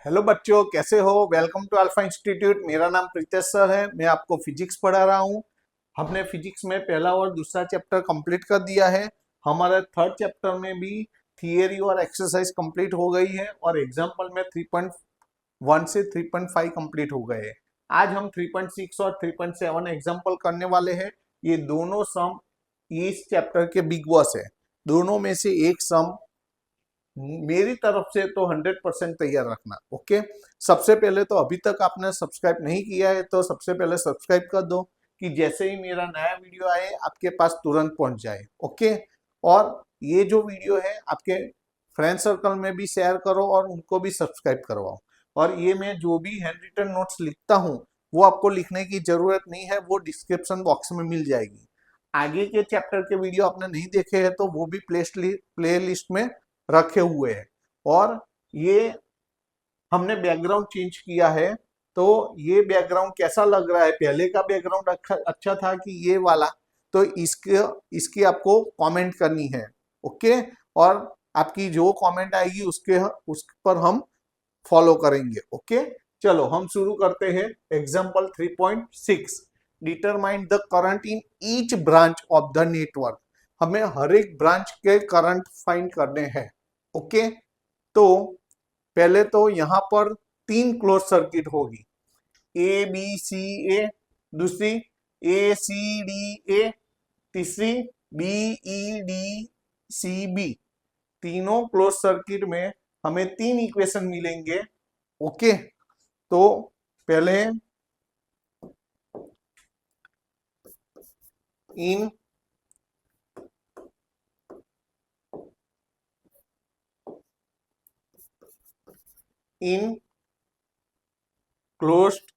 Hello बच्चों, कैसे हो। Welcome to Alpha Institute. मेरा नाम प्रीतेश सर है। मैं आपको फिजिक्स पढ़ा रहा हूँ। हमने फिजिक्स में पहला और दूसरा चैप्टर कंप्लीट कर दिया है। हमारे थर्ड चैप्टर में भी थियरी और एक्सरसाइज कंप्लीट हो गई है और एग्जाम्पल में 3.1 से 3.5 कंप्लीट हो गए हैं। आज हम 3.6 और 3.7 एग्जाम्पल करने वाले हैं। ये दोनों सम इस चैप्टर के बिग बॉस है। दोनों में से एक सम मेरी तरफ से तो 100% तैयार रखना। ओके, सबसे पहले तो अभी तक आपने सब्सक्राइब नहीं किया है तो सबसे पहले सब्सक्राइब कर दो कि जैसे ही मेरा नया वीडियो आए आपके पास तुरंत पहुंच जाए। ओके, और ये जो वीडियो है आपके फ्रेंड सर्कल में भी शेयर करो और उनको भी सब्सक्राइब करवाओ। और ये मैं जो भी हैंड रिटन नोट्स लिखता हूँ वो आपको लिखने की जरूरत नहीं है, वो डिस्क्रिप्शन बॉक्स में मिल जाएगी। आगे के चैप्टर के वीडियो आपने नहीं देखे हैं तो वो भी प्ले लिस्ट में रखे हुए हैं। और ये हमने बैकग्राउंड चेंज किया है, तो ये बैकग्राउंड कैसा लग रहा है, पहले का बैकग्राउंड अच्छा था कि ये वाला, तो इसकी आपको कमेंट करनी है। ओके, और आपकी जो कमेंट आएगी उस पर हम फॉलो करेंगे। ओके, चलो हम शुरू करते हैं। Example 3.6, determine the current in each branch of the network. हमें हर एक ब्रांच के करंट फाइंड करने हैं। ओके, तो पहले तो यहां पर 3 क्लोज सर्किट होगी, ए बी सी ए, दूसरी ए सी डी ए, तीसरी B E D C B. तीनों क्लोज सर्किट में हमें 3 इक्वेशन मिलेंगे। ओके, तो पहले इन इन closed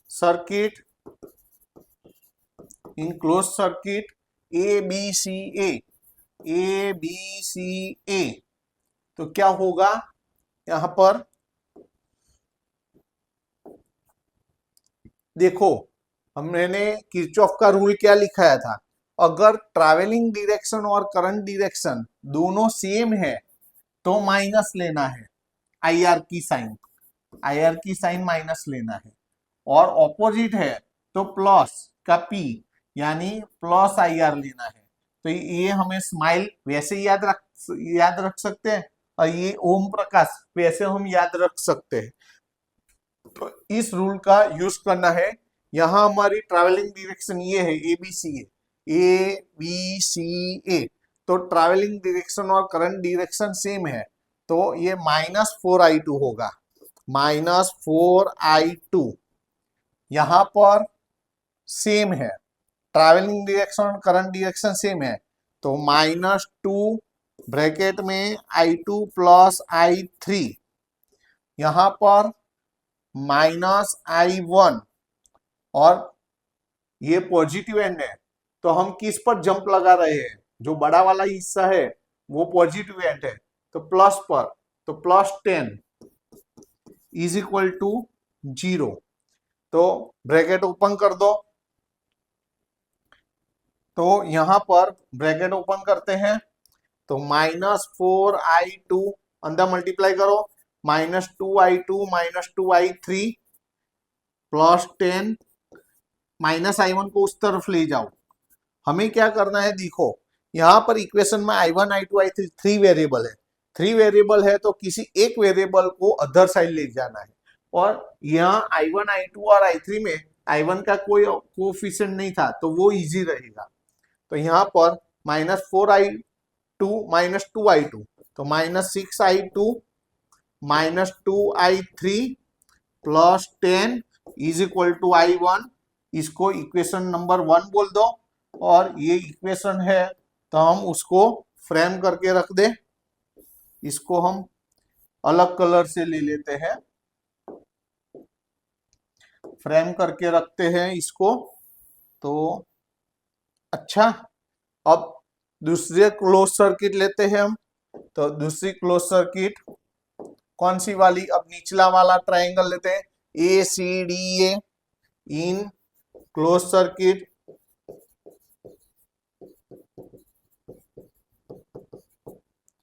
circuit A B C A, तो क्या होगा यहां पर देखो, हमने किरचॉफ का रूल क्या लिखाया था, अगर ट्रैवलिंग डायरेक्शन और करंट डायरेक्शन दोनों सेम है तो माइनस लेना है, आई आर की साइन माइनस लेना है। और ऑपोजिट है तो प्लस का पी यानी प्लस आई आर लेना है। तो ये हमें स्माइल वैसे याद रख सकते हैं और ये ओम प्रकाश वैसे हम याद रख सकते हैं। तो इस रूल का यूज करना है। यहां हमारी ट्रैवलिंग डायरेक्शन ये है, ए बी सी ए, तो ट्रैवलिंग डायरेक्शन और करंट डायरेक्शन सेम है, तो ये -4I2 होगा। -4I2 यहां पर सेम है, ट्रैवलिंग डायरेक्शन और करंट डायरेक्शन सेम है, तो -2 ब्रैकेट में I2 प्लस I3, यहां पर -I1, और ये पॉजिटिव एंड है तो हम किस पर जंप लगा रहे हैं, जो बड़ा वाला हिस्सा है वो पॉजिटिव एंड है तो प्लस पर, तो +10 इज इक्वल टू 0। तो ब्रैकेट ओपन कर दो, तो यहां पर ब्रैकेट ओपन करते हैं तो -4I2 अंदर मल्टीप्लाई करो, -2I2 -2I3 +10, -I1 को उस तरफ ले जाओ। हमें क्या करना है, देखो यहां पर इक्वेशन में I1 I2 I3 three variable है तो किसी एक वेरिएबल को अदर साइड ले जाना है। और यहाँ I1 I2 और I3 में I1 का कोई कोफिशिएंट नहीं था तो वो इजी रहेगा। तो यहाँ पर -4I2 -2I2, तो -6I2 -2I3 +10 is equal to I1। इसको इक्वेशन नंबर 1 बोल दो, और ये इक्वेशन है तो हम उसको फ्रेम करके रख दे। इसको हम अलग कलर से ले लेते हैं, फ्रेम करके रखते हैं इसको। तो अच्छा, अब दूसरे क्लोज सर्किट लेते हैं हम। तो दूसरी क्लोज सर्किट कौन सी वाली, अब निचला वाला ट्रायंगल लेते हैं, ACDA इन क्लोज सर्किट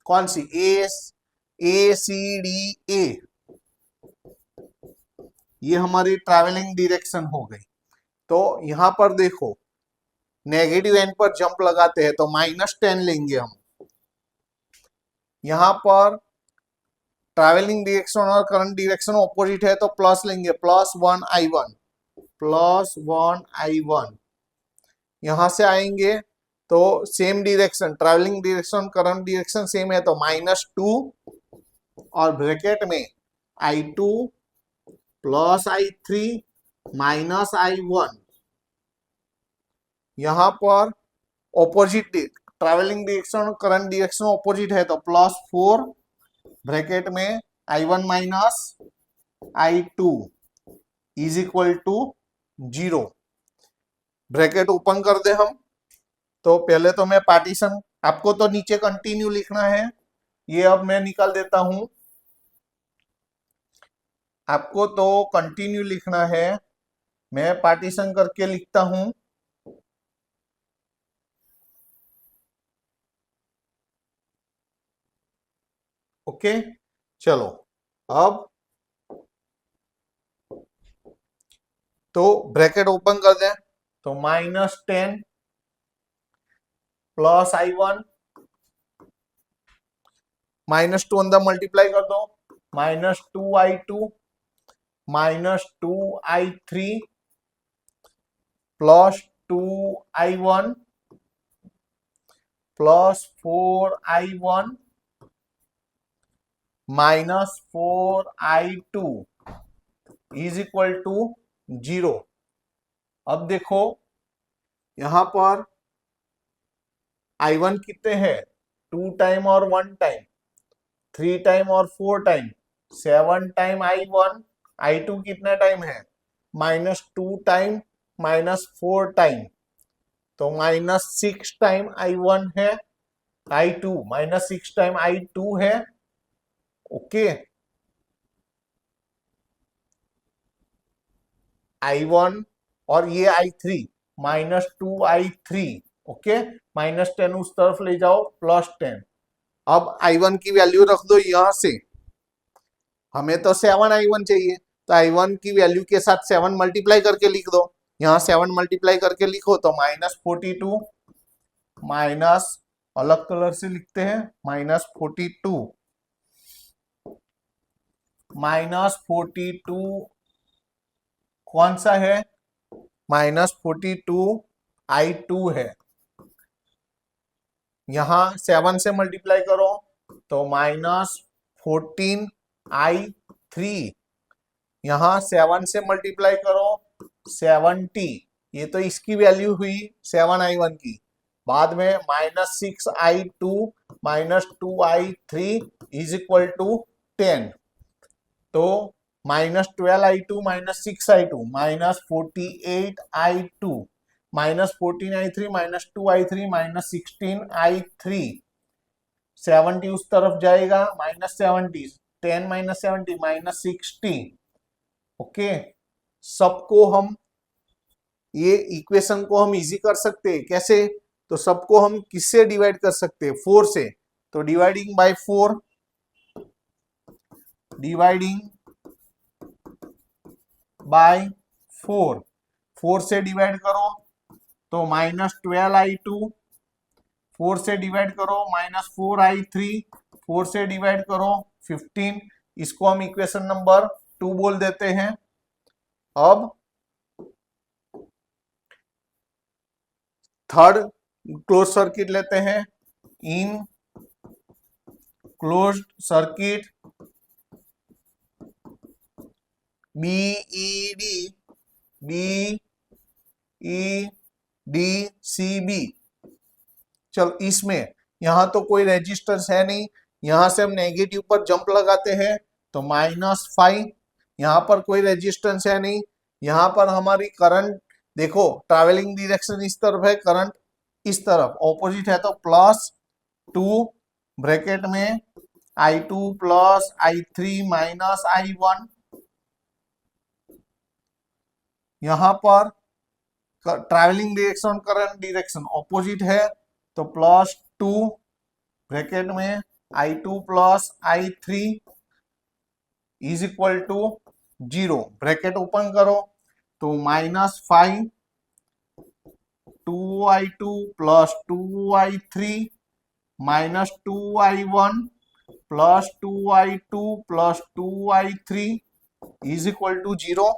कौन सी, ACDA, ये हमारी ट्रैवलिंग डायरेक्शन हो गई। तो यहां पर देखो नेगेटिव एंड पर जंप लगाते हैं तो -10 लेंगे हम। यहां पर ट्रैवलिंग डायरेक्शन और करंट डायरेक्शन ऑपोजिट है तो प्लस लेंगे, +1I1, +1I1। यहां से आएंगे तो same direction, travelling direction current direction same है तो -2 और ब्रैकेट में I2 +I3 -I1। यहां पर ऑपोजिट ट्रैवलिंग डायरेक्शन और करंट डायरेक्शन ऑपोजिट है तो +4 ब्रैकेट में I1 -I2 is equal to 0। Bracket open कर दे हम। तो पहले तो मैं पार्टीशन, आपको तो नीचे कंटिन्यू लिखना है, ये अब मैं निकाल देता हूं। आपको तो कंटिन्यू लिखना है, मैं पार्टीशन करके लिखता हूं। ओके, चलो अब तो ब्रैकेट ओपन कर दें तो -10 +I1 -2 अंदर मल्टीप्लाई कर दो, -2I2 -2I3 +2I1 +4I1 -4I2 is equal to 0। अब देखो यहां पर I1 कितने हैं, 2 टाइम और 1 टाइम, 3 टाइम और 4 टाइम, 7 टाइम I1। I2 कितने टाइम है, -2 टाइम -4 टाइम, तो -6 टाइम I1 है, I2 -6 टाइम I2 है। ओके, I1 और ये I3 -2I3। ओके, -10 उस तरफ ले जाओ, +10। अब I1 की वैल्यू रख दो यहां से, हमें तो 7I1 चाहिए तो I1 की वैल्यू के साथ 7 मल्टीप्लाई करके लिख दो। यहां 7 मल्टीप्लाई करके लिखो तो -42 माइनस, अलग कलर से लिखते हैं, -42 -42 कौन सा है, -42 I2 है। यहां 7 से मल्टीप्लाई करो तो -14 I3। यहां 7 से मल्टीप्लाई करो 70, ये तो इसकी वैल्यू हुई 7I1 की। बाद में -6I2 -2I3 is equal to 10, तो -12I2 -6I2 -48I2 -14I3 -2I3 -16I3। 70 उस तरफ जाएगा, -70, 10 -70 -60। ओके, सबको हम ये इक्वेशन को हम इजी कर सकते हैं कैसे, तो सबको हम किससे डिवाइड कर सकते हैं, 4 से। तो डिवाइडिंग बाय 4, डिवाइडिंग बाय 4, 4 से डिवाइड करो तो -12I2, 4 से डिवाइड करो -4I3, 4 से डिवाइड करो 15। इसको हम इक्वेशन नंबर 2 बोल देते हैं। अब थर्ड क्लोज सर्किट लेते हैं, इन क्लोज्ड सर्किट BED चल, इसमें यहां तो कोई रेजिस्टेंस है नहीं, यहां से हम नेगेटिव पर जंप लगाते हैं तो -5। यहां पर कोई रेजिस्टेंस है नहीं, यहां पर हमारी करंट देखो ट्रैवलिंग डायरेक्शन इस तरफ है, करंट इस तरफ ऑपोजिट है तो +2 ब्रैकेट में I2 +I3 -I1। यहां पर travelling direction current direction opposite है तो +2 ब्रैकेट में I2 plus I3 is equal to 0, bracket open करो तो -5 2I2 plus 2I3 minus 2I1 plus 2I2 plus 2I3 is equal to 0।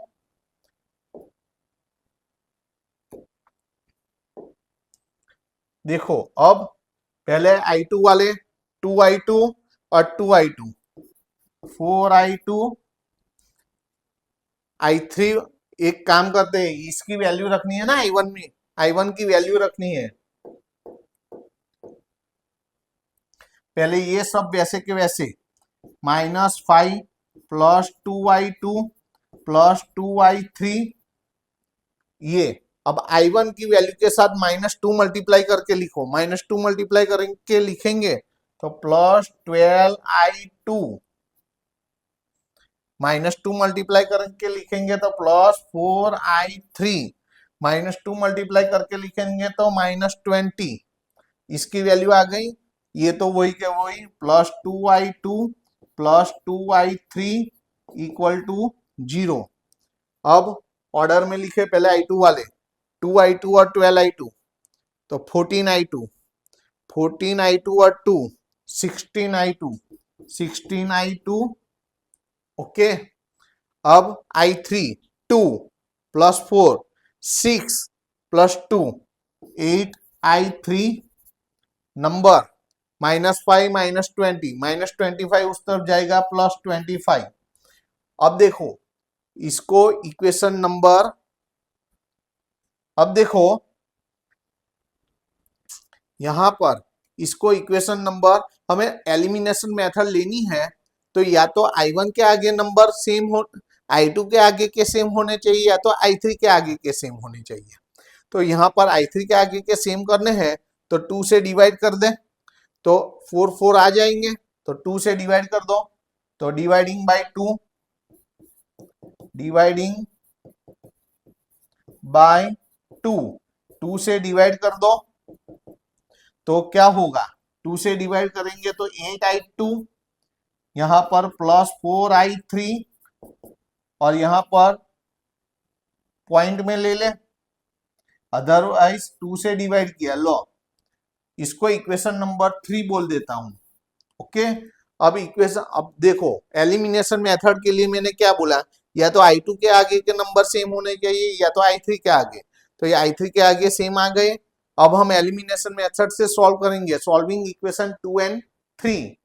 देखो अब पहले I2 वाले 2I2 और 2I2 4I2 I3, एक काम करते हैं, इसकी वैल्यू रखनी है ना I1 में, I1 की वैल्यू रखनी है। पहले ये सब वैसे के वैसे -5 प्लस 2I2 प्लस 2I3, ये अब I1 की वैल्यू के साथ -2 मल्टीप्लाई करके लिखो, -2 मल्टीप्लाई करके लिखेंगे तो प्लस 12I2, -2 मल्टीप्लाई करके लिखेंगे तो प्लस 4I3, -2 मल्टीप्लाई करके लिखेंगे तो -20, इसकी वैल्यू आ गई। ये तो वही के वही plus 2I2 plus 2I3 equal to 0। अब ऑर्डर में लिखे पहले I2 वाले 2I2 और 12I2 तो 14I2 और 2 16I2 ओके। अब I3 2 plus 4 6 plus 2 8I3 number -5 -20 उस तरफ जाएगा प्लस 25। अब देखो इसको इक्वेशन नंबर, अब देखो यहां पर इसको इक्वेशन नंबर, हमें एलिमिनेशन मेथड लेनी है तो या तो I1 के आगे नंबर सेम हो, I2 के आगे के सेम होने चाहिए, या तो I3 के आगे के सेम होने चाहिए। तो यहाँ पर I3 के आगे के सेम करने हैं तो 2 से डिवाइड कर दें तो 4 आ जाएंगे, तो 2 से डिवाइड कर दो तो डिवाइडिंग बाय 2 2 से डिवाइड कर दो तो क्या होगा, 2 से डिवाइड करेंगे तो 8I2, यहां पर प्लस 4I3 और यहां पर पॉइंट में ले ले, अदरवाइज 2 से डिवाइड किया, लो इसको इक्वेशन नंबर 3 बोल देता हूं। ओके, अब इक्वेशन, अब देखो एलिमिनेशन मेथड के लिए मैंने क्या बोला, या तो I2 के आगे के नंबर सेम होने चाहिए या तो I3 के आगे, तो ये I3 के आगे सेम आ गए। अब हम एलिमिनेशन मेथड से सॉल्व करेंगे, सॉल्विंग इक्वेशन 2 एंड 3।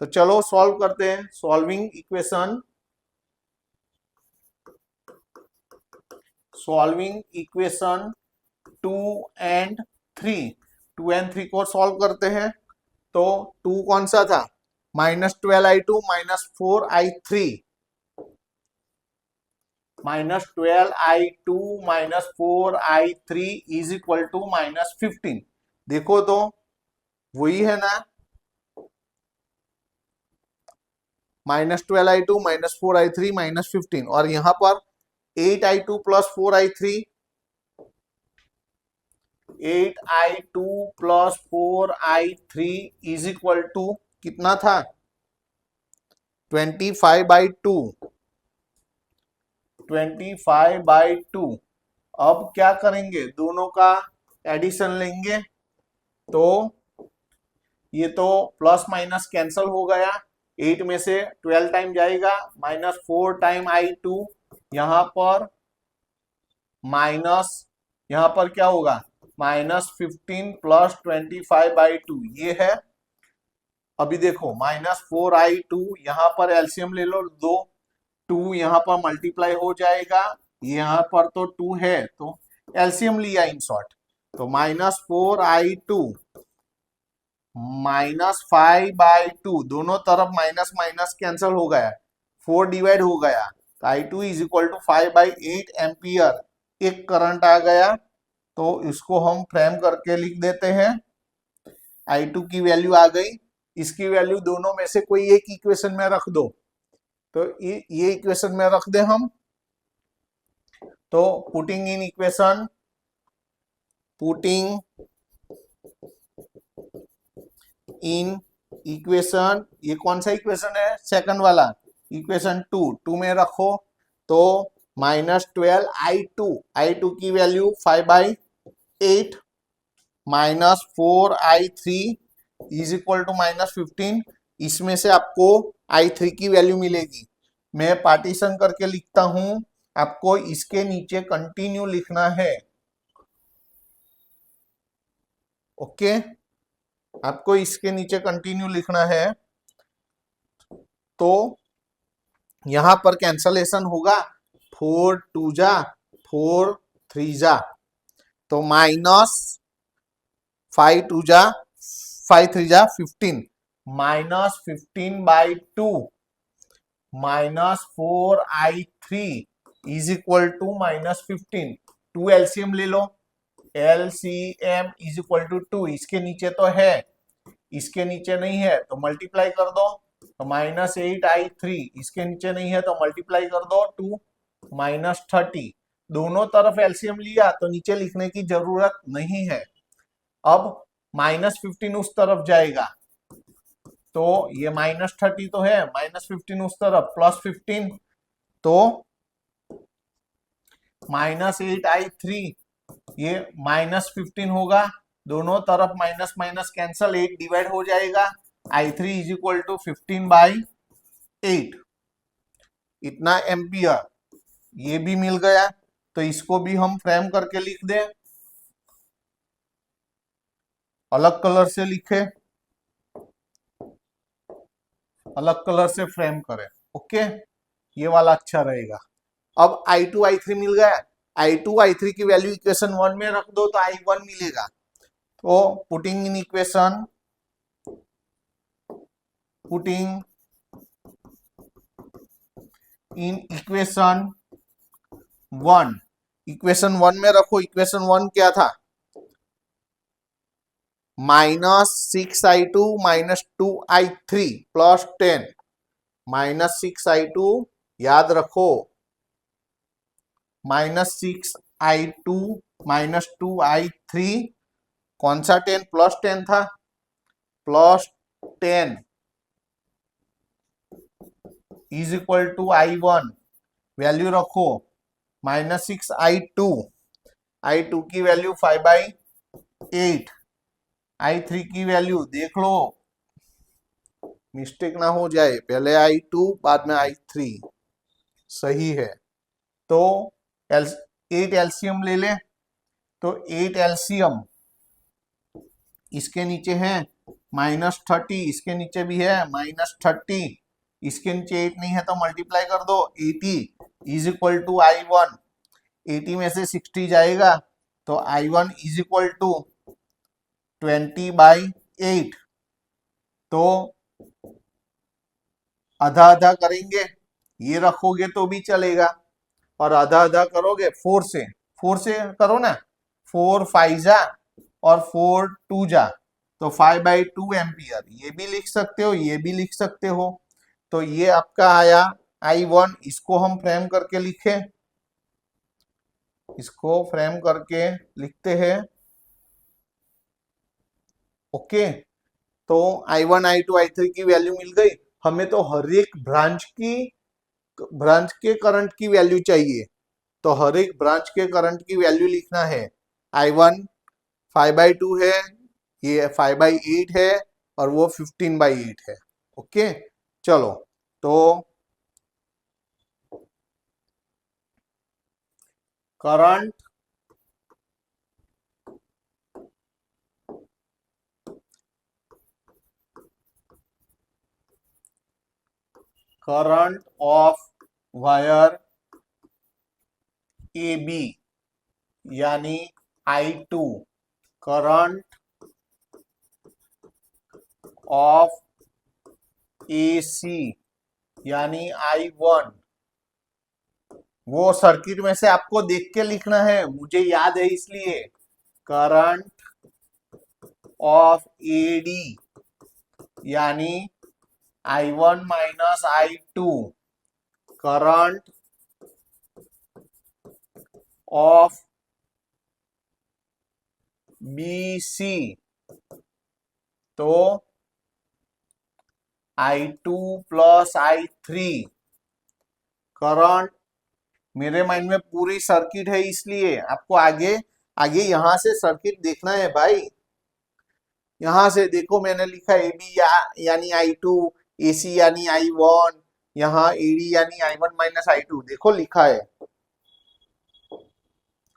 तो चलो सॉल्व करते हैं, सॉल्विंग इक्वेशन 2 एंड 3 को सॉल्व करते हैं। तो 2 कौन सा था, -12I2 -4I3, -12I2 -4I3 is equal to -15। देखो तो वही है ना, -12I2 -4I3 -15, और यहां पर 8I2 plus 4I3, 8I2 plus 4I3 is equal to कितना था, 25/2। अब क्या करेंगे, दोनों का एडिशन लेंगे तो ये तो प्लस माइनस कैंसल हो गया, 8 में से 12 टाइम जाएगा, -4 टाइम I2, यहां पर माइनस, यहां पर क्या होगा -15 प्लस 25/2, ये है। अभी देखो -4I2, यहां पर एलसीएम ले लो, 2 यहां पर मल्टीप्लाई हो जाएगा, यहां पर तो 2 है तो एलसीएम लिया इन शॉर्ट, तो -4I2 -5/2, दोनों तरफ माइनस माइनस कैंसल हो गया, 4 डिवाइड हो गया, तो I2 is equal to 5/8 ampere, एक करंट आ गया। तो इसको हम फ्रेम करके लिख देते हैं, I2 की वैल्यू आ गई, इसकी वैल्यू दोनों में से कोई एक इक्वेशन में रख दो, तो ये इक्वेशन में रख दे हम, तो पुटिंग इन इक्वेशन, इक्वेशन, ये कौन सा इक्वेशन है, सेकंड वाला इक्वेशन 2 में रखो तो -12i2 की value 5/8 -4i3 is equal to -15। इसमें से आपको i3 की वैल्यू मिलेगी। मैं पार्टीशन करके लिखता हूं, आपको इसके नीचे कंटिन्यू लिखना है। ओके, आपको इसके नीचे कंटिन्यू लिखना है। तो यहां पर कैंसलेशन होगा, 4 2 जा 4 3 जा, तो -5 2 जा 5 3 जा 15 -15/2 -4i3 is equal to -15। 2 LCM ले लो, एलसीएम इज इक्वल टू 2। इसके नीचे तो है, इसके नीचे नहीं है तो मल्टीप्लाई कर दो, तो -8i3। इसके नीचे नहीं है तो मल्टीप्लाई कर दो 2 -30। दोनों तरफ एलसीएम लिया तो नीचे लिखने की जरूरत नहीं है। अब -15 उस तरफ जाएगा, तो ये -30 तो है, -15 उस तरफ, +15, तो -8i3 ये -15 होगा। दोनों तरफ माइनस माइनस कैंसल, 8 डिवाइड हो जाएगा। i3 इज इक्वल टू 15/8, इतना एम्पियर। ये भी मिल गया, तो इसको भी हम फ्रेम करके लिख दें, अलग कलर से लिखे, अलग कलर से फ्रेम करें। ओके, ये वाला अच्छा रहेगा। अब i2 i3 मिल गया, i2 i3 की वैल्यू इक्वेशन 1 में रख दो तो i1 मिलेगा। तो putting in equation, putting in equation 1, equation 1 में रखो। इक्वेशन 1 क्या था, -6i2 -2i3 +10, -6i2 याद रखो, -6i2 -2i3, कौन सा 10, +10 था, +10 is equal to i1, value रखो -6i2, i2 की वैल्यू 5/8, i3 की वैल्यू देख लो, मिस्टेक ना हो जाए, पहले i2 बाद में i3, सही है। तो 8 एलसीएम ले ले, तो 8 एलसीएम इसके नीचे है -30, इसके नीचे भी है -30, इसके नीचे 8 नहीं है तो मल्टीप्लाई कर दो, 80 इज इक्वल टू i1, 80 में से 60 जाएगा तो i1 इज इक्वल टू 20/8। तो आधा आधा करेंगे, ये रखोगे तो भी चलेगा, और आधा आधा करोगे 4 से करो ना, 4 5 जा और 4 2 जा, तो 5/2 एम्पियर। ये भी लिख सकते हो, ये भी लिख सकते हो। तो ये आपका आया i1, इसको हम फ्रेम करके लिखे, इसको फ्रेम करके लिखते हैं। ओके, तो i1 i2 i3 की वैल्यू मिल गई हमें। तो हर एक ब्रांच के करंट की वैल्यू चाहिए, तो हर एक ब्रांच के करंट की वैल्यू लिखना है। i1 5/2 है, ये 5/8 है, और वो 15/8 है। ओके, चलो, तो current of wire A B यानी i2, करंट ऑफ ए सी यानी i1, वो सर्किट में से आपको देख के लिखना है, मुझे याद है इसलिए। करंट ऑफ ए डी यानी i1 minus i2, current of B C, तो I2 प्लस I3 करंट। मेरे माइंड में पूरी सर्किट है, इसलिए आपको आगे आगे यहां से सर्किट देखना है भाई। यहां से देखो मैंने लिखा ए बी यानी I2, AC यानी I1, यहाँ AD यानी I1 माइनस I2, देखो लिखा है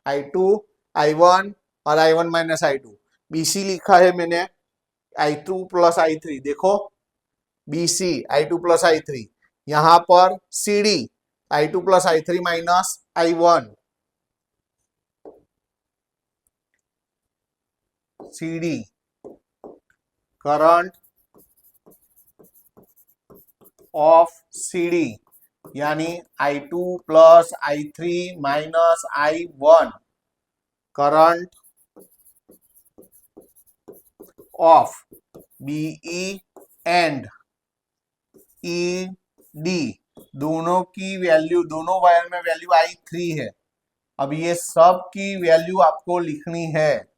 I2 I1 और I1 माइनस I2। BC लिखा है मैंने I2 प्लस I3, देखो BC I2 प्लस I3। यहां पर CD I2 plus I3 minus I1, CD current of CD यानी I2 plus I3 minus I1 current of BE and ED, दोनों की value, दोनों वायर में वैल्यू I3 है। अब ये सब की वैल्यू आपको लिखनी है,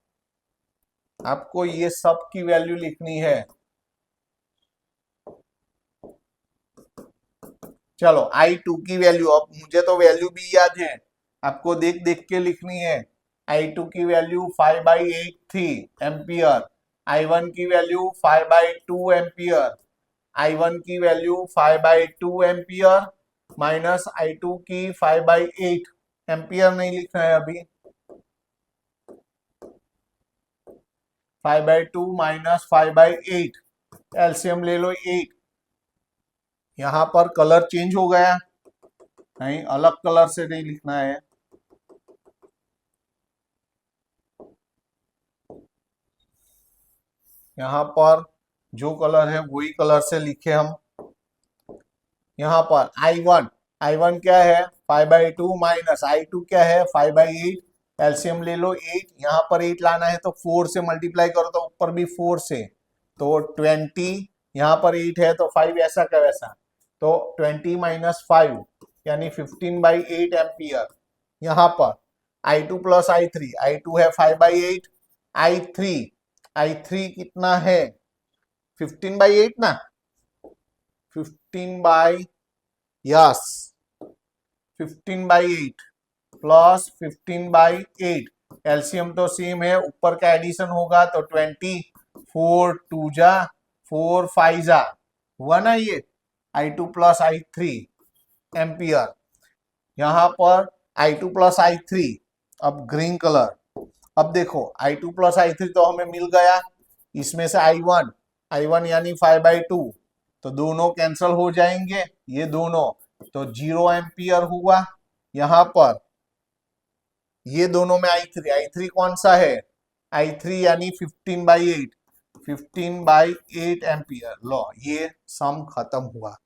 आपको ये सब की वैल्यू लिखनी है। चलो I2 की वैल्यू, अब मुझे तो वैल्यू भी याद है, आपको देख देख के लिखनी है। I2 की वैल्यू 5/8 थी एम्पियर, I1 की वैल्यू 5/2 एम्पियर, I1 की वैल्यू 5/2 एम्पियर माइनस I2 की 5/8 एम्पियर नहीं लिखना है अभी, 5/2 माइनस 5/8, एलसीएम ले लो 8। यहां पर कलर चेंज हो गया, नहीं अलग कलर से नहीं लिखना है, यहां पर जो कलर है वही कलर से लिखे हम। यहां पर I1 क्या है 5/2 माइनस I2 क्या है 5/8, एलसीएम ले लो 8, यहाँ पर 8 लाना है तो 4 से मल्टीप्लाई करो तो ऊपर भी 4 से, तो 20, यहाँ पर 8 है तो 5 ऐसा का वैसा, तो 20 माइनस 5 यानी 15/8 एम्पियर। यहाँ पर I2 प्लस I2 है 5/8, I3 कितना है 15/8 ना, 15 यस 15/8 प्लस 15/8, एलसीएम तो सेम है, ऊपर का एडिशन होगा तो 20, 4 2 जा 4 5 जा, हुआ ना ये I2 प्लस I3 एम्पियर। यहां पर I2 प्लस I3, अब ग्रीन कलर, अब देखो I2 प्लस I3 तो हमें मिल गया, इसमें से I1 यानी 5/2, तो दोनों कैंसल हो जाएंगे ये दोनों, तो 0 एम्पियर हुआ। यहां पर ये दोनों में I3 कौन सा है I3 यानी 15/8 एम्पियर। लो ये सम खत्म हुआ।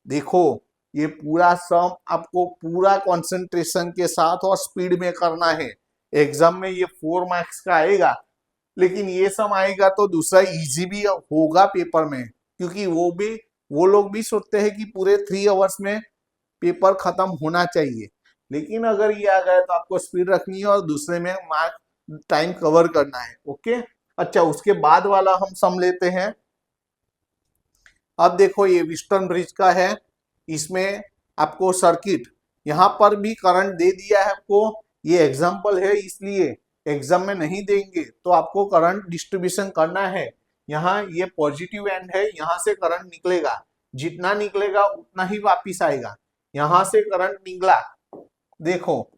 देखो ये पूरा सम आपको पूरा कंसंट्रेशन के साथ और स्पीड में करना है। एग्जाम में ये 4 मार्क्स का आएगा, लेकिन ये सम आएगा तो दूसरा इजी भी होगा पेपर में, क्योंकि वो लोग भी सोचते हैं कि पूरे 3 आवर्स में पेपर खत्म होना चाहिए, लेकिन अगर ये आ गया तो आपको स्पीड रखनी है और दूसरे में मार्क टाइम कवर करना है। ओके, अच्छा उसके बाद वाला हम सम लेते हैं। अब देखो ये वेस्टर्न ब्रिज का है, इसमें आपको सर्किट, यहां पर भी करंट दे दिया है आपको, ये एग्जाम्पल है इसलिए एग्जाम में नहीं देंगे तो आपको करंट डिस्ट्रीब्यूशन करना है। यहाँ ये पॉजिटिव एंड है, यहाँ से करंट निकलेगा, जितना निकलेगा उतना ही वापिस आएगा। यहां से करंट निकला, देखो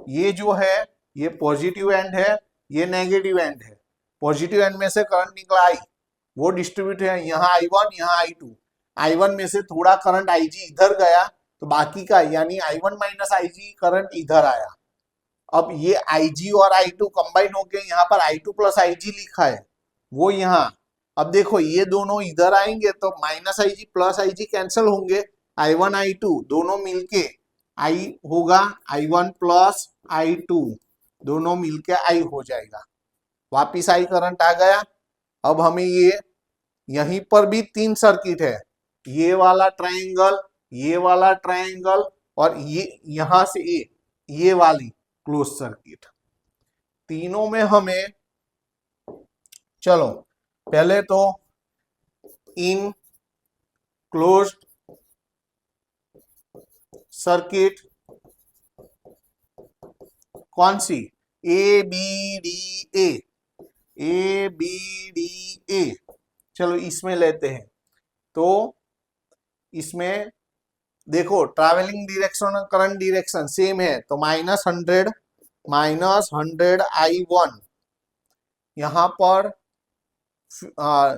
ये जो है ये पॉजिटिव एंड है, ये नेगेटिव एंड है, पॉजिटिव एंड में से करंट निकला आई, वो डिस्ट्रीब्यूट है, यहाँ I1 यहाँ I2, I1 में से थोड़ा करंट IG इधर गया तो बाकी का यानी I1 माइनस IG करंट इधर आया। अब ये IG और I2 कंबाइन होके यहाँ पर I2 प्लस IG लिखा है, वो यहाँ, अब देखो ये दोनों इधर आएंगे तो minus IG plus IG cancel होंगे, I1 I2 दोनों मिलके I होगा I1 प्लस I2, दोनों मिलके I हो जाएगा, वापिस I करंट आ गया। अब हमें ये यहीं पर भी 3 सर्किट है, ये वाला ट्रायंगल, ये वाला ट्रायंगल और ये यहां से ये वाली क्लोज सर्किट, तीनों में हमें, चलो पहले तो इन क्लोज्ड सर्किट कौन सी, A B D A, A B D A, चलो इसमें लेते हैं। तो इसमें देखो ट्रैवलिंग डायरेक्शन और करंट डायरेक्शन सेम है, तो -100 -100 I1 यहां पर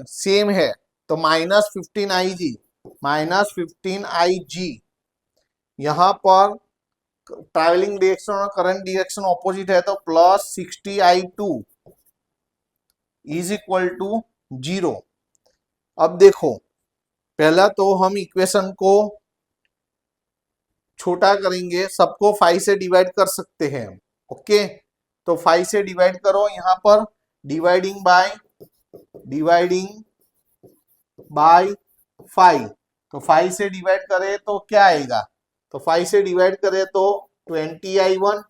सेम है, तो -15 IG यहां पर ट्रैवलिंग डायरेक्शन और करंट डायरेक्शन ऑपोजिट है, तो +60I2 इज इक्वल टू 0। अब देखो पहला तो हम इक्वेशन को छोटा करेंगे, सबको 5 से डिवाइड कर सकते हैं। ओके, तो 5 से डिवाइड करो, यहां पर डिवाइडिंग बाय 5, तो 5 से डिवाइड करें तो क्या आएगा, तो 5 से डिवाइड करें तो 20I1,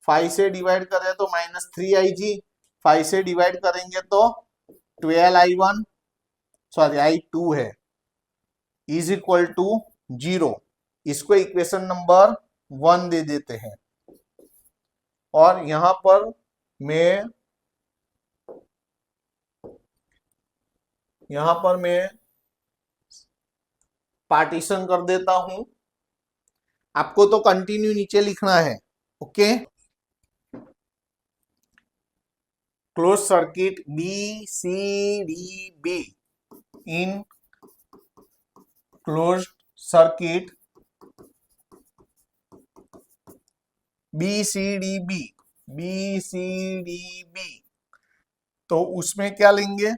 5 से डिवाइड करें तो -3IG, 5 से डिवाइड करेंगे तो 12I1 सॉरी I2 है, इज इक्वल टू 0। इसको इक्वेशन नंबर 1 दे देते हैं। और यहां पर मैं पार्टीशन कर देता हूं, आपको तो कंटिन्यू नीचे लिखना है। Okay, close circuit BCDB in close circuit BCDB तो उसमें क्या लेंगे,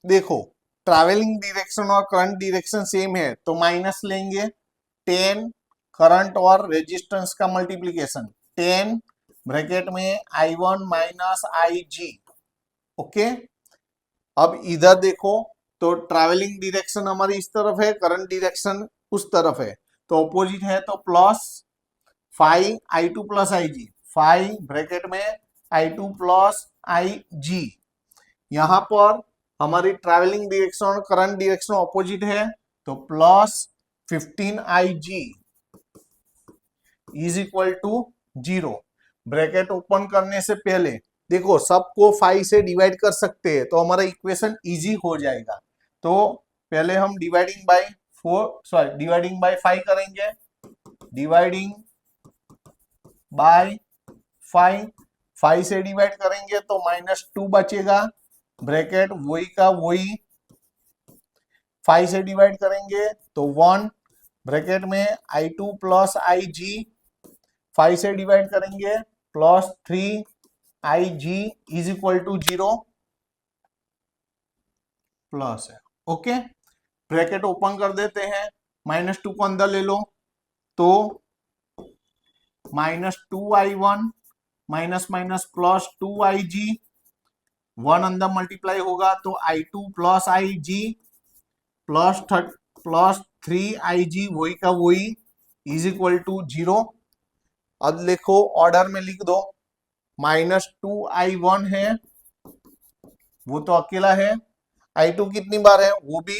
देखो ट्रैवलिंग डायरेक्शन और करंट डायरेक्शन सेम है, तो माइनस लेंगे 10 करंट और रेजिस्टेंस का मल्टीप्लीकेशन 10 ब्रैकेट में I1 IG। ओके, अब इधर देखो तो ट्रैवलिंग डायरेक्शन हमारी इस तरफ है, करंट डायरेक्शन उस तरफ है, तो ऑपोजिट है, तो +5I2 IG, 5 ब्रैकेट में I2 IG। यहां पर हमारी ट्रैवलिंग डायरेक्शन और करंट डायरेक्शन ऑपोजिट है, तो +15IG is equal to 0। Bracket open करने से पहले देखो सबको 5 से डिवाइड कर सकते हैं, तो हमारा इक्वेशन इजी हो जाएगा। तो पहले हम डिवाइडिंग बाय 5 करेंगे, डिवाइडिंग बाय 5 से डिवाइड करेंगे तो -2 बचेगा, ब्रैकेट वही का वही, 5 से डिवाइड करेंगे तो 1 ब्रैकेट में I2 IG, 5 से डिवाइड करेंगे +3IG is equal to 0 plus है। ओके, ब्रैकेट ओपन कर देते हैं, -2 को अंदर ले लो, तो -2I1 +2IG, 1 अंदर मल्टीप्लाई होगा तो I2 IG +3IG वही का वही इज इक्वल टू 0। अब देखो ऑर्डर में लिख दो, -2I1 है वो तो अकेला है, I2 कितनी बार है वो भी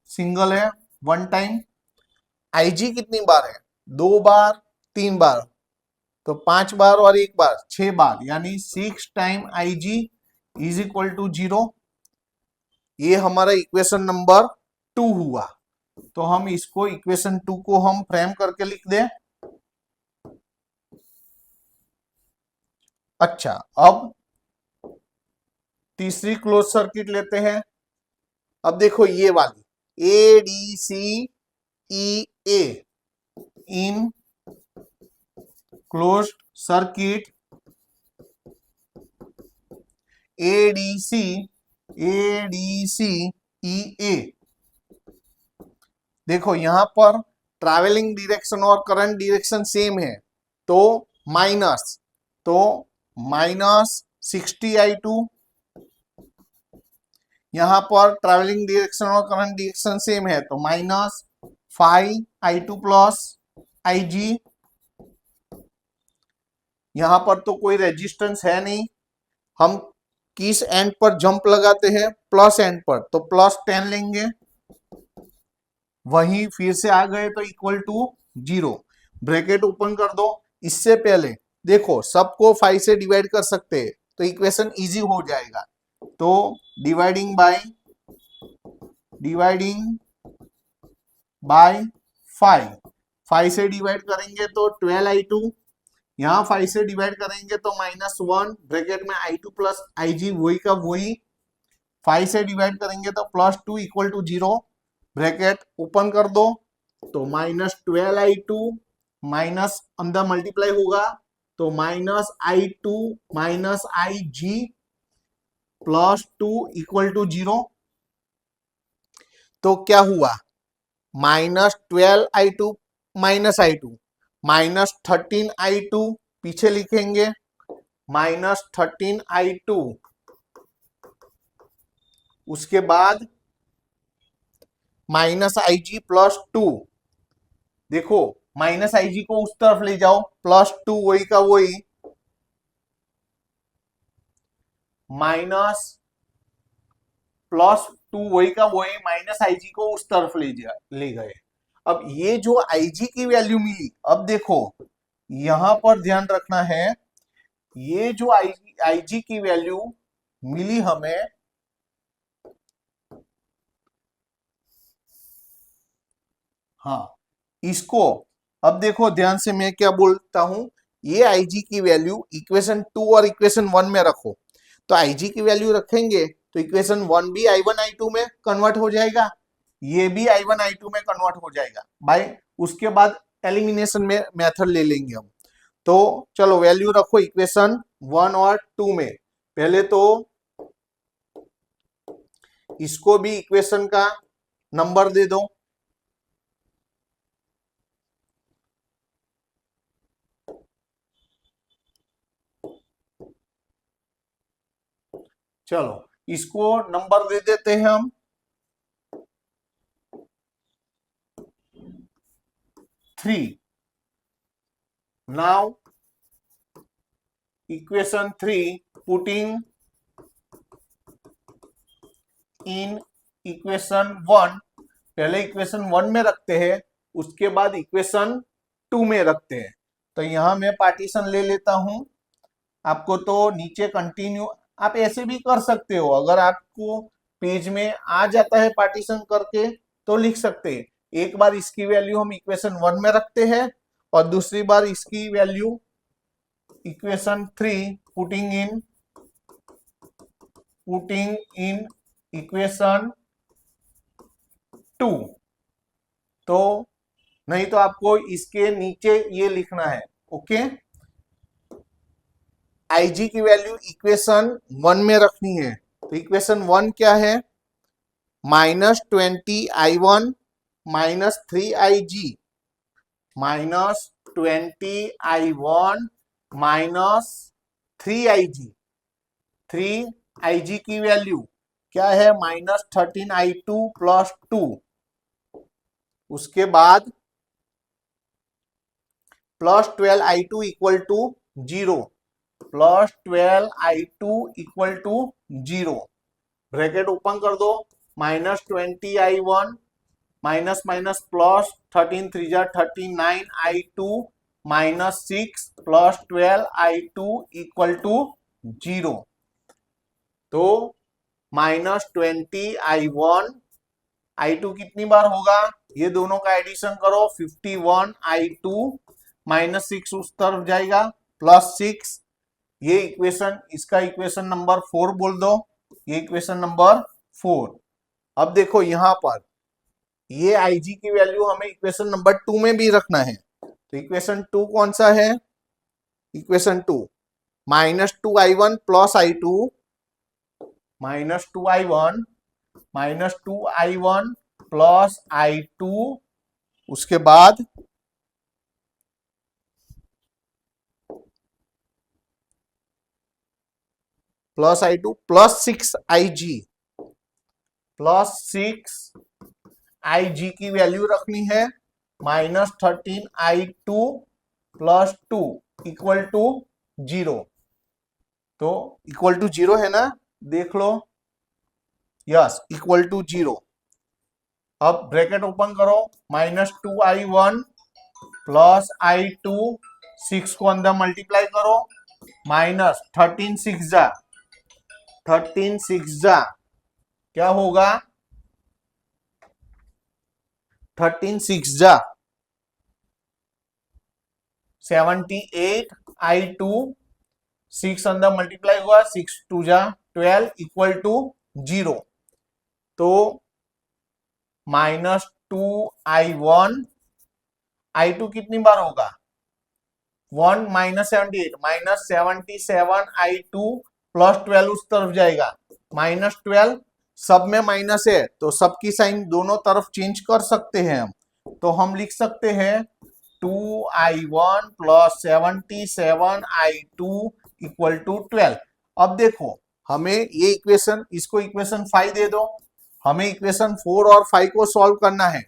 सिंगल है 1 टाइम, IG कितनी बार है 2 बार 3 बार, तो 5 बार और 1 बार 6 बार, यानी 6 time IG is equal to 0। ये हमारा इक्वेशन नंबर 2 हुआ। तो हम इसको इक्वेशन 2 को हम फ्रेम करके लिख दें। अच्छा, अब तीसरी क्लोज सर्किट लेते हैं। अब देखो ये वाली ADCEA इन क्लोज्ड सर्किट ADCEA। देखो यहां पर ट्रैवलिंग डायरेक्शन और करंट डायरेक्शन सेम है, तो -60I2, यहां पर ट्रैवलिंग डायरेक्शन और करंट डायरेक्शन सेम है, तो -5I2 IG। यहां पर तो कोई रेजिस्टेंस है नहीं, हम किस एंड पर जंप लगाते हैं, प्लस एंड पर, तो +10 लेंगे, वही फिर से आ गए तो इक्वल टू 0, ब्रैकेट ओपन कर दो। इससे पहले देखो सबको 5 से डिवाइड कर सकते हैं तो इक्वेशन इजी हो जाएगा। तो डिवाइडिंग बाय 5, 5 से डिवाइड करेंगे तो 12i2, यहाँ 5 से डिवाइड करेंगे तो -1, ब्रैकेट में i2 प्लस ig वही का वही, 5 से डिवाइड करेंगे तो +2 इक्वल टू 0, ब्रैकेट ओपन कर दो। तो -12i2 माइनस अंदर मल्टीप्लाई होगा तो -i2 minus ig +2 equal to 0। तो क्या हुआ, -12i2 माइनस i2 -13i2, पीछे लिखेंगे -13i2, उसके बाद -ig +2। देखो -ig को उस तरफ ले जाओ, +2 वही का वही, +2 वही का वही, -ig को उस तरफ ले गए। अब ये जो ig की वैल्यू मिली, अब देखो यहां पर ध्यान रखना है, ये जो ig की वैल्यू मिली हमें, हाँ इसको अब देखो ध्यान से मैं क्या बोलता हूं, ये ig की वैल्यू इक्वेशन 2 और इक्वेशन 1 में रखो। तो ig की वैल्यू रखेंगे तो इक्वेशन 1 भी i1 i2 में कन्वर्ट हो जाएगा, ये भी i1 i2 में कन्वर्ट हो जाएगा भाई। उसके बाद एलिमिनेशन में मेथड ले लेंगे हम। तो चलो वैल्यू रखो इक्वेशन 1 और 2 में। पहले तो इसको भी इक्वेशन का नंबर दे दो, चलो इसको नंबर दे देते हैं हम 3। Now equation 3 putting in equation 1, पहले इक्वेशन 1 में रखते हैं, उसके बाद इक्वेशन 2 में रखते हैं। तो यहां मैं पार्टीशन ले लेता हूं, आपको तो नीचे कंटिन्यू आप ऐसे भी कर सकते हो, अगर आपको पेज में आ जाता है पार्टीशन करके तो लिख सकते हैं। एक बार इसकी वैल्यू हम इक्वेशन 1 में रखते हैं और दूसरी बार इसकी value equation 3 putting in equation 2। तो नहीं तो आपको इसके नीचे ये लिखना है, ओके। ig की वैल्यू इक्वेशन 1 में रखनी है, तो इक्वेशन 1 क्या है, -20i1 -3ig, -20i1 -3ig, 3ig की वैल्यू क्या है, -13i2 +2, उसके बाद +12i2 equal to 0, +12i2 equal to 0, bracket open कर दो, -20i1 माइनस माइनस प्लस 13 3 जा 39i2 -6 +12i2 इक्वल टू 0। तो -20i1, i2 कितनी बार होगा, ये दोनों का एडिशन करो, 51i2 -6 उस तरफ जाएगा +6, ये इक्वेशन, इसका इक्वेशन नंबर 4 बोल दो, ये इक्वेशन नंबर 4। अब देखो यहां पर ये ig की वैल्यू हमें इक्वेशन नंबर 2 में भी रखना है। तो इक्वेशन 2 कौन सा है, equation 2 -2i1 +i2, -2i1 +i2, उसके बाद +i2 +6ig, +6ig की वैल्यू रखनी है, -13i2 +2 इक्वल टू 0। तो इक्वल टू 0 है ना, देख लो, यस इक्वल टू 0। अब ब्रैकेट ओपन करो, -2i1 प्लस i2, 6 को अंदर मल्टीप्लाई करो, माइनस 13 6 जा क्या होगा, 13 6 जा 78, i2 6 अंदर मल्टीप्लाई हुआ, 6 2 जा 12 इक्वल टू 0। तो -2i1, i2 कितनी बार होगा 1 -78 -77 i2 प्लस 12 उस तरफ जाएगा, -12 सब में माइनस है तो सबकी साइन दोनों तरफ चेंज कर सकते हैं हम, तो हम लिख सकते हैं 2i1 plus 77i2 equal to 12। अब देखो हमें ये इक्वेशन, इसको इक्वेशन 5 दे दो, हमें इक्वेशन 4 और 5 को सॉल्व करना है।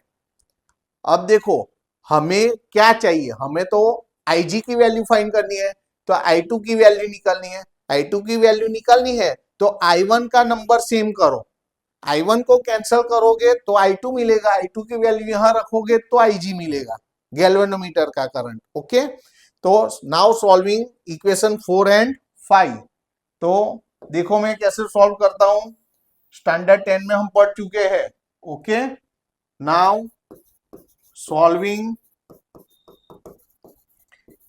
अब देखो हमें क्या चाहिए, हमें तो IG की वैल्यू फाइंड करनी है, तो I2 की वैल्यू निकालनी है, I2 की वैल्यू निकालनी है तो I1 का नंबर सेम करो, I1 को कैंसिल करोगे तो I2 मिलेगा, I2 की वैल्यू यहां रखोगे तो IG मिलेगा, गैल्वेनोमीटर का करंट। ओके, तो नाउ सॉल्विंग इक्वेशन 4 एंड 5। तो देखो मैं कैसे सॉल्व करता हूं, स्टैंडर्ड 10 में हम पढ़ चुके हैं। Okay, now solving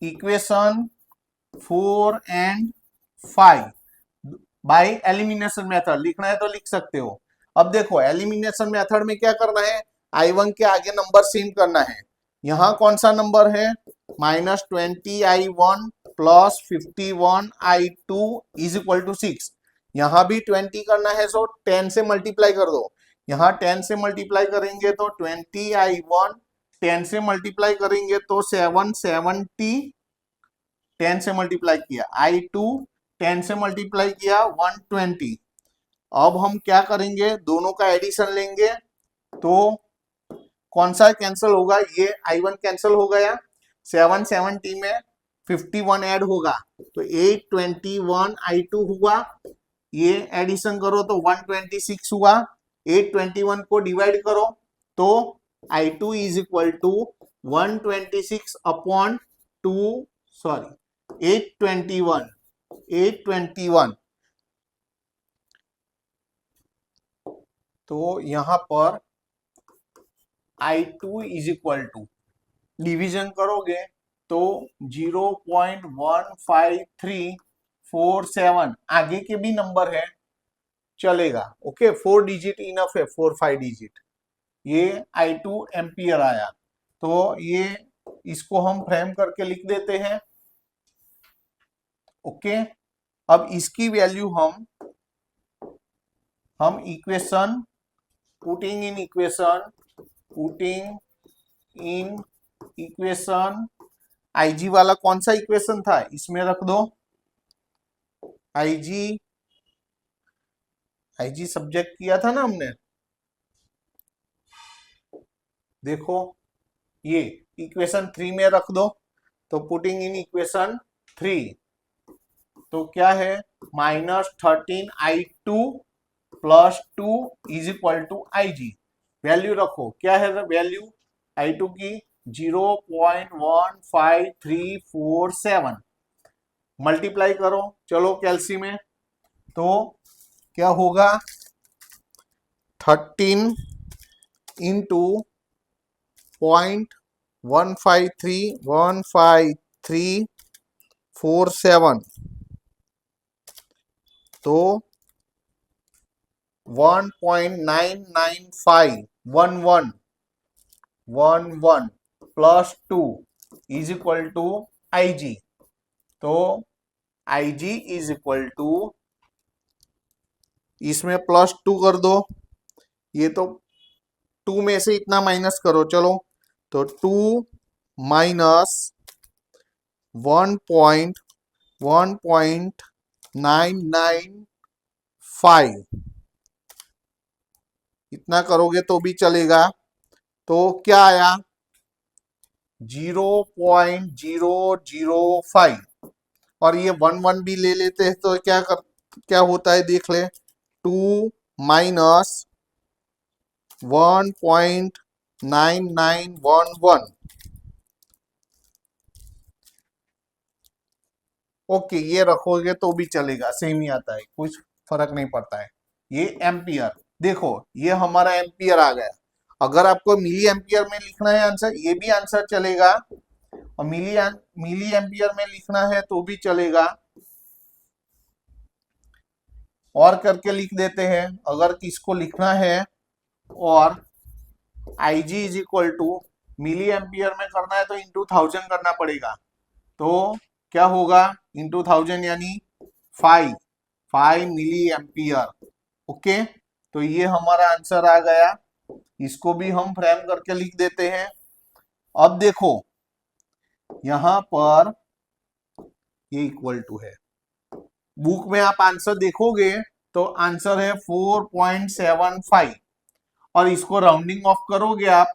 equation 4 and 5 by elimination method, लिखना है तो लिख सकते हो। अब देखो एलिमिनेशन मेथड में क्या करना है, I1 के आगे नंबर सेम करना है, यहां कौन सा नंबर है -20i1 plus 51i2 is equal to 6, यहां भी 20 करना है, सो 10 से मल्टीप्लाई कर दो, यहां 10 से मल्टीप्लाई करेंगे तो 20i1, 10 से मल्टीप्लाई करेंगे तो 770, 10 से मल्टीप्लाई किया, i2 10 से मल्टीप्लाई किया 120। अब हम क्या करेंगे, दोनों का एडिशन लेंगे तो कौन सा कैंसिल होगा, ये I1 कैंसिल हो गया, 770 में 51 ऐड होगा तो 821 I2 हुआ, ये एडिशन करो तो 126 हुआ, 821 को डिवाइड करो तो I2 is equal to 126 upon 2, sorry 821 तो यहां पर I2 is equal to division करोगे तो 0.15347, आगे के भी नंबर है चलेगा। ओके, 4 डिजिट इनफ है, 4-5 डिजिट, ये I2 एम्पियर आया, तो ये इसको हम फ्रेम करके लिख देते हैं। ओके, अब इसकी वैल्यू हम equation putting in equation IG वाला कौन सा इक्वेशन था, इसमें रख दो, IG सब्जेक्ट किया था ना हमने, देखो ये इक्वेशन 3 में रख दो, तो पुटिंग इन इक्वेशन 3 तो क्या है -13i2 plus 2 is equal to IG, value रखो, क्या है वैल्यू I2 की 0.15347, मल्टीप्लाई करो, चलो कैलसी में, तो क्या होगा 13 इंटू 15347 तो 1.99511 plus 2 is equal to IG, तो IG इज इक्वल टू, इसमें प्लस 2 कर दो, ये तो 2 में से इतना माइनस करो, चलो तो 2 माइनस 1.995 इतना करोगे तो भी चलेगा, तो क्या आया 0.005, और ये 1 भी ले लेते हैं तो क्या होता है देख ले, 2 माइनस 1.9911। ओके, ये रखोगे तो भी चलेगा, सेम ही आता है, कुछ फर्क नहीं पड़ता है। ये एम्पियर, देखो ये हमारा एम्पियर आ गया। अगर आपको मिली एम्पियर में लिखना है आंसर, ये भी आंसर चलेगा, और मिली एम्पियर में लिखना है तो भी चलेगा। और करके लिख देते हैं, अगर किसको लिखना है, और IG is equal to milli ampere में करना है तो इंटू 1000 करना पड़ेगा। तो क्या होगा, इंटू 1000 यानी 5 मिली एम्पियर। ओके, तो ये हमारा आंसर आ गया। इसको भी हम फ्रेम करके लिख देते हैं। अब देखो यहां पर ये इक्वल टू है, बुक में आप आंसर देखोगे तो आंसर है 4.75, और इसको राउंडिंग ऑफ करोगे आप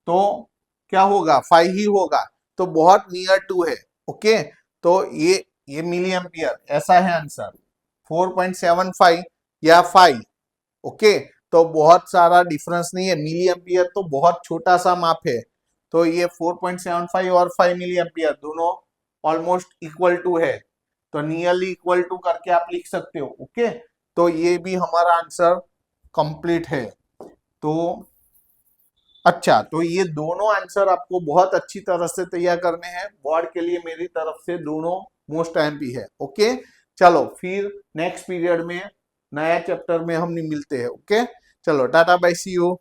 तो क्या होगा, 5 ही होगा, तो बहुत नियर टू है। ओके, तो ये मिली एम्पियर, ऐसा है आंसर 4.75 या 5। ओके, तो बहुत सारा डिफरेंस नहीं है, मिली एम्पियर तो बहुत छोटा सा माप है। तो ये 4.75 और 5 मिली एम्पियर दोनों ऑलमोस्ट इक्वल टू है, तो नियरली इक्वल टू करके आप लिख सकते हो। ओके, तो ये भी हमारा आंसर कंप्लीट है। तो अच्छा, तो ये दोनों आंसर आपको बहुत अच्छी तरह से तैयार करने हैं बोर्ड के लिए, मेरी तरफ से दोनों मोस्ट एमपी है। ओके, चलो फिर नेक्स्ट पीरियड में नया चैप्टर में हम मिलते हैं। ओके, चलो टाटा बाय, सी यू।